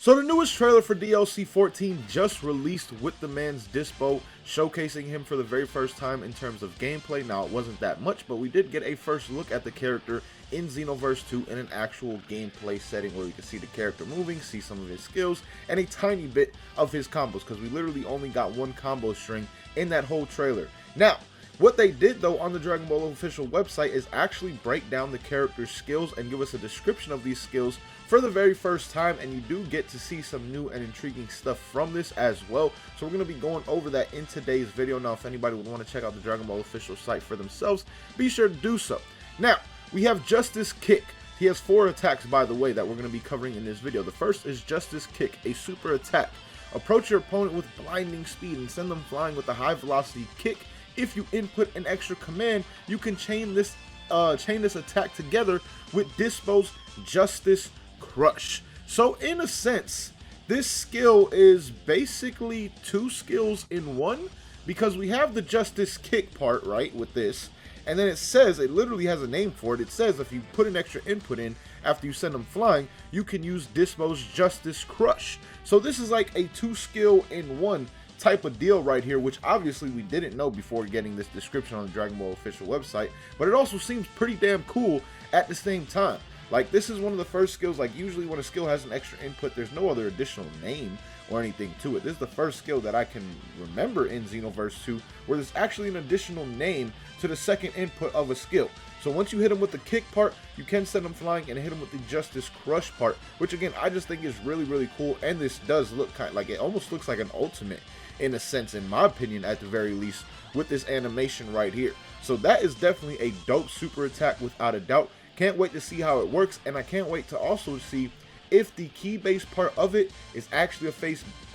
So the newest trailer for DLC 14 just released with the man's Dyspo, showcasing him for the very first time in terms of gameplay. Now, it wasn't that much, but we did get a first look at the character in Xenoverse 2 in an actual gameplay setting where we can see the character moving, see some of his skills, and a tiny bit of his combos, because we literally only got one combo string in that whole trailer. Now, what they did though on the Dragon Ball official website is actually break down the character's skills and give us a description of these skills for the very first time, and you do get to see some new and intriguing stuff from this as well. So we're going to be going over that in today's video. Now, if anybody would want to check out the Dragon Ball official site for themselves, be sure to do so. Now, we have Justice Kick. He has 4 attacks, by the way, that we're going to be covering in this video. The first is Justice Kick, a super attack. Approach your opponent with blinding speed and send them flying with a high velocity kick. If you input an extra command, you can chain this attack together with Dyspo's Justice Crush. So in a sense, this skill is basically 2 skills in one, because we have the Justice Kick part, right, with this, and then it says, it literally has a name for it. It says if you put an extra input in after you send them flying, you can use Dyspo's Justice Crush. So this is like a 2 skill in one type of deal right here, which obviously we didn't know before getting this description on the Dragon Ball official website, but it also seems pretty damn cool at the same time. Like, this is one of the first skills, like usually when a skill has an extra input, there's no other additional name or anything to it. This is the first skill that I can remember in Xenoverse 2 where there's actually an additional name to the second input of a skill. So once you hit him with the kick part, you can send him flying and hit him with the Justice Crush part, which again, I just think is really, really cool. And this does look kind of like, it almost looks like an ultimate in a sense, in my opinion, at the very least, with this animation right here. So that is definitely a dope super attack without a doubt. Can't wait to see how it works, and I can't wait to also see if the key-based part of it is actually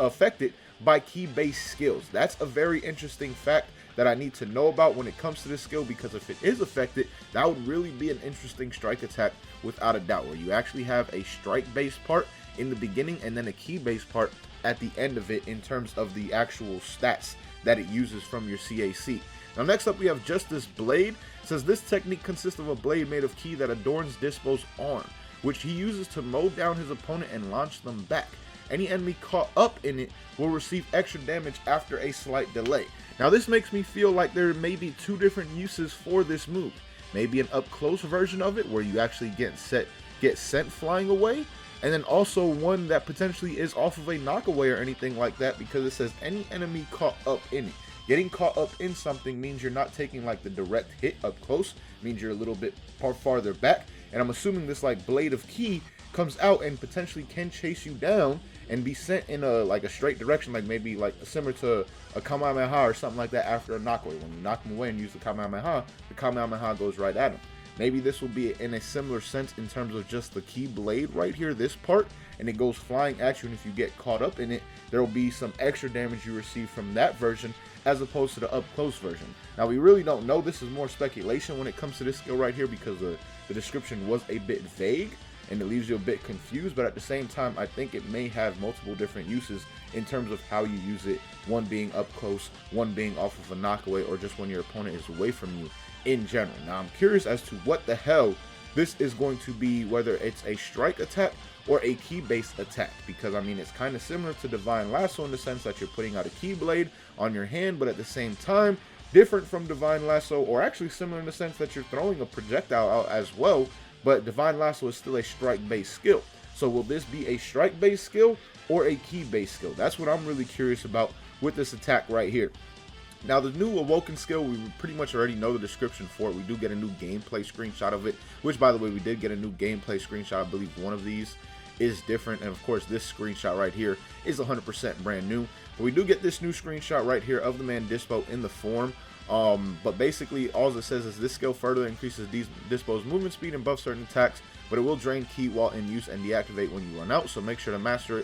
affected by key-based skills. That's a very interesting fact that I need to know about when it comes to this skill, because if it is affected, that would really be an interesting strike attack without a doubt, where you actually have a strike-based part in the beginning and then a key-based part at the end of it in terms of the actual stats that it uses from your CAC. Now, next up we have Justice Blade. It says this technique consists of a blade made of ki that adorns Dyspo's arm, which he uses to mow down his opponent and launch them back. Any enemy caught up in it will receive extra damage after a slight delay. Now, this makes me feel like there may be 2 different uses for this move. Maybe an up-close version of it where you actually get sent flying away, and then also one that potentially is off of a knockaway or anything like that, because it says any enemy caught up in it. Getting caught up in something means you're not taking like the direct hit up close, means you're a little bit farther back, and I'm assuming this like blade of ki comes out and potentially can chase you down and be sent in a straight direction, like maybe like similar to a Kamehameha or something like that after a knockaway. When you knock him away and use the Kamehameha goes right at him. Maybe this will be in a similar sense in terms of just the key blade right here, this part, and it goes flying at you, and if you get caught up in it, there will be some extra damage you receive from that version as opposed to the up close version. Now, we really don't know. This is more speculation when it comes to this skill right here, because the description was a bit vague and it leaves you a bit confused, but at the same time, I think it may have multiple different uses in terms of how you use it, one being up close, one being off of a knockaway, or just when your opponent is away from you in general. Now, I'm curious as to what the hell this is going to be, whether it's a strike attack or a key-based attack, because I mean, it's kind of similar to Divine Lasso in the sense that you're putting out a key blade on your hand, but at the same time, different from Divine Lasso, or actually similar in the sense that you're throwing a projectile out as well, but Divine Lasso is still a strike-based skill. So will this be a strike-based skill or a key-based skill? That's what I'm really curious about with this attack right here. Now, the new Awoken skill, we pretty much already know the description for it. We do get a new gameplay screenshot of it, which, by the way, we did get a new gameplay screenshot. I believe one of these is different, and of course, this screenshot right here is 100% brand new. But we do get this new screenshot right here of the man Dyspo in the form. But basically, all it says is this skill further increases Dyspo's movement speed and buffs certain attacks, but it will drain ki while in use and deactivate when you run out. So make sure to master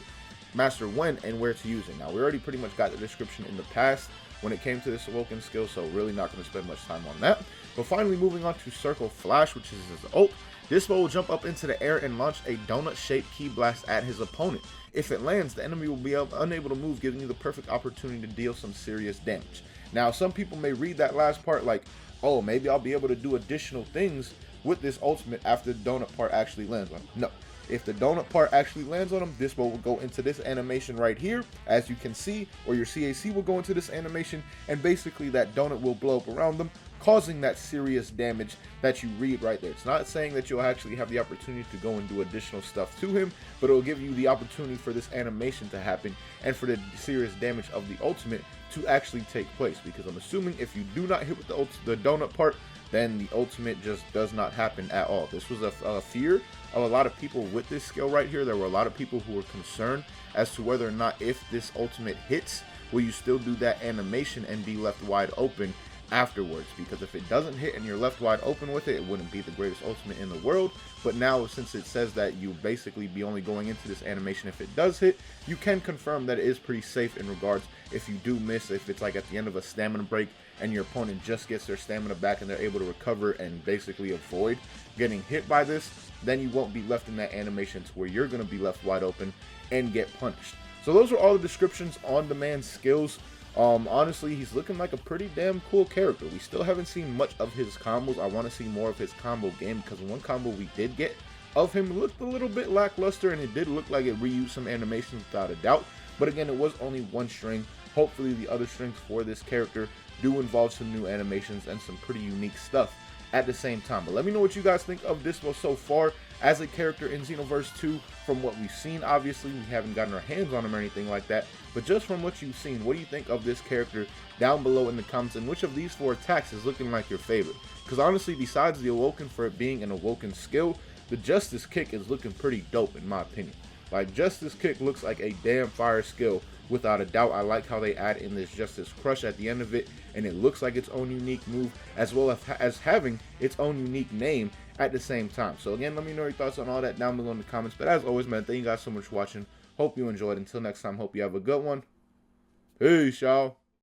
when and where to use it. Now, we already pretty much got the description in the past when it came to this Awoken skill, so really not going to spend much time on that. But finally, moving on to Circle Flash, which is his ult. Dyspo will jump up into the air and launch a donut-shaped ki blast at his opponent. If it lands, the enemy will be unable to move, giving you the perfect opportunity to deal some serious damage. Now, some people may read that last part like, oh, maybe I'll be able to do additional things with this ultimate after the donut part actually lands. Like, no, If the donut part actually lands on him, Dyspo will go into this animation right here, as you can see, or your CAC will go into this animation, and basically that donut will blow up around them, causing that serious damage that you read right there. It's not saying that you'll actually have the opportunity to go and do additional stuff to him, but it will give you the opportunity for this animation to happen and for the serious damage of the ultimate to actually take place, because I'm assuming if you do not hit with the donut part, then the ultimate just does not happen at all. This was a fear of a lot of people with this skill right here. There were a lot of people who were concerned as to whether or not, if this ultimate hits, will you still do that animation and be left wide open afterwards? Because if it doesn't hit and you're left wide open with it, it wouldn't be the greatest ultimate in the world. But now, since it says that you basically be only going into this animation if it does hit, you can confirm that it is pretty safe in regards if you do miss, if it's like at the end of a stamina break and your opponent just gets their stamina back and they're able to recover and basically avoid getting hit by this, then you won't be left in that animation to where you're going to be left wide open and get punished. So those are all the descriptions on the man's skills. Honestly, he's looking like a pretty damn cool character. We still haven't seen much of his combos. I want to see more of his combo game, because one combo we did get of him looked a little bit lackluster, and it did look like it reused some animations without a doubt. But again, it was only one string. Hopefully the other strings for this character do involve some new animations and some pretty unique stuff at the same time. But let me know what you guys think of Dyspo so far as a character in Xenoverse 2. From what we've seen, obviously we haven't gotten our hands on him or anything like that, but just from what you've seen, what do you think of this character down below in the comments, and which of these 4 attacks is looking like your favorite? Because honestly, besides the awoken, for it being an awoken skill, the justice kick is looking pretty dope in my opinion. Like, justice kick looks like a damn fire skill without a doubt. I like how they add in this justice crush at the end of it, and it looks like its own unique move, as well as having its own unique name at the same time. So again, let me know your thoughts on all that down below in the comments. But as always, man, thank you guys so much for watching. Hope you enjoyed. Until next time, hope you have a good one. Peace, y'all.